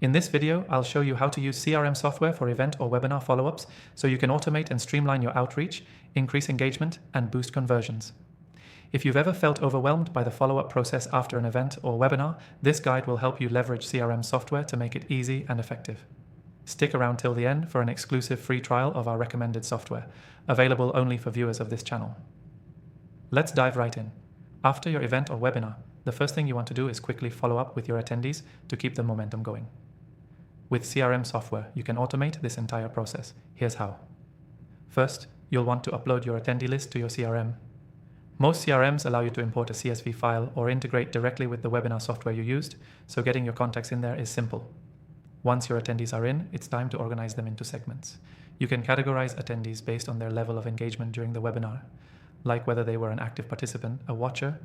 In this video, I'll show you how to use CRM software for event or webinar follow-ups so you can automate and streamline your outreach, increase engagement, and boost conversions. If you've ever felt overwhelmed by the follow-up process after an event or webinar, this guide will help you leverage CRM software to make it easy and effective. Stick around till the end for an exclusive free trial of our recommended software, available only for viewers of this channel. Let's dive right in. After your event or webinar, the first thing you want to do is quickly follow up with your attendees to keep the momentum going. With CRM software, you can automate this entire process. Here's how. First, you'll want to upload your attendee list to your CRM. Most CRMs allow you to import a CSV file or integrate directly with the webinar software you used, so getting your contacts in there is simple. Once your attendees are in, it's time to organize them into segments. You can categorize attendees based on their level of engagement during the webinar, like whether they were an active participant, a watcher,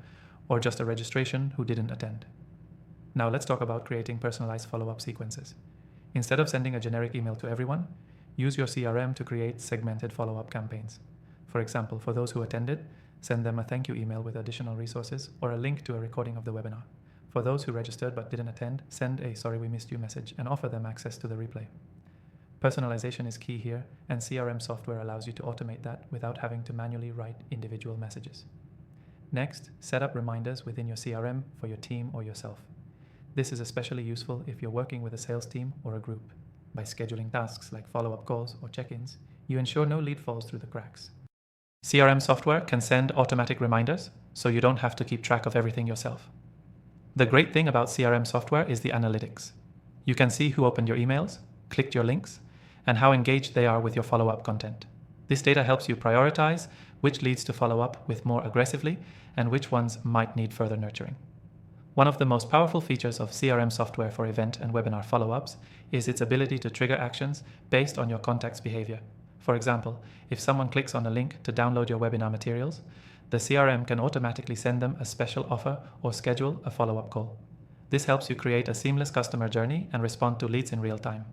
or just a registration who didn't attend. Now let's talk about creating personalized follow-up sequences. Instead of sending a generic email to everyone, use your CRM to create segmented follow-up campaigns. For example, for those who attended, send them a thank you email with additional resources or a link to a recording of the webinar. For those who registered but didn't attend, send a sorry we missed you message and offer them access to the replay. Personalization is key here, and CRM software allows you to automate that without having to manually write individual messages. Next, set up reminders within your CRM for your team or yourself. This is especially useful if you're working with a sales team or a group. By scheduling tasks like follow-up calls or check-ins, you ensure no lead falls through the cracks. CRM software can send automatic reminders, so you don't have to keep track of everything yourself. The great thing about CRM software is the analytics. You can see who opened your emails, clicked your links, and how engaged they are with your follow-up content. This data helps you prioritize which leads to follow up with more aggressively and which ones might need further nurturing. One of the most powerful features of CRM software for event and webinar follow-ups is its ability to trigger actions based on your contact's behavior. For example, if someone clicks on a link to download your webinar materials, the CRM can automatically send them a special offer or schedule a follow-up call. This helps you create a seamless customer journey and respond to leads in real time.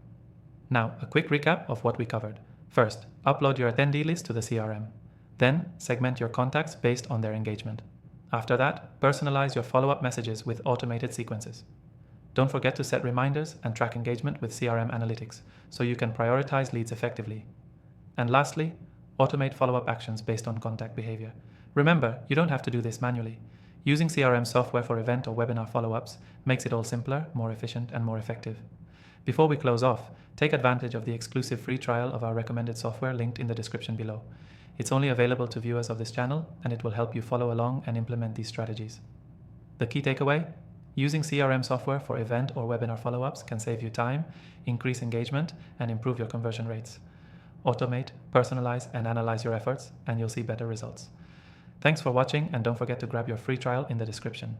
Now, a quick recap of what we covered. First, upload your attendee list to the CRM. Then, segment your contacts based on their engagement. After that, personalize your follow-up messages with automated sequences. Don't forget to set reminders and track engagement with CRM analytics so you can prioritize leads effectively. And lastly, automate follow-up actions based on contact behavior. Remember, you don't have to do this manually. Using CRM software for event or webinar follow-ups makes it all simpler, more efficient, and more effective. Before we close off, take advantage of the exclusive free trial of our recommended software linked in the description below. It's only available to viewers of this channel, and it will help you follow along and implement these strategies. The key takeaway? Using CRM software for event or webinar follow-ups can save you time, increase engagement, and improve your conversion rates. Automate, personalize, and analyze your efforts, and you'll see better results. Thanks for watching, and don't forget to grab your free trial in the description.